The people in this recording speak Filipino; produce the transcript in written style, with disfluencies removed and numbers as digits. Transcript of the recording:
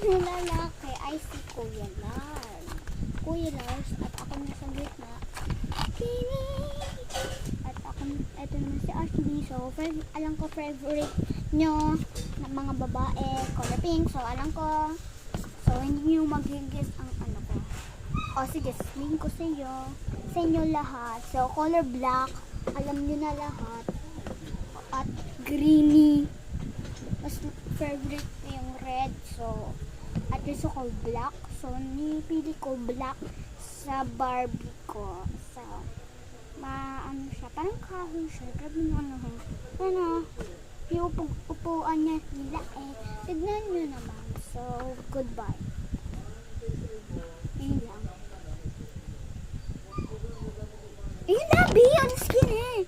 yung lalaki ay si Kuya Lars. Kuya Lars at ako nasa gitna. At ako, eto naman si Ashley. So, alam ko favorite nyo na mga babae, color pink. So, alam ko. So, hindi nyo mag-guess ang ano ko. O, sige, sabihin ko sa inyo lahat. So, color black, alam nyo na lahat. At greeny. Mas favorite ko yung red. So, at gusto ko black. So, nipili ko black sa Barbie ko. So, ano siya, parang kahoy siya. Grabe na ano, yung upuan niya nila eh. Tignan nyo naman. So, goodbye. Yun lang. Yun na, B! Ang skin eh!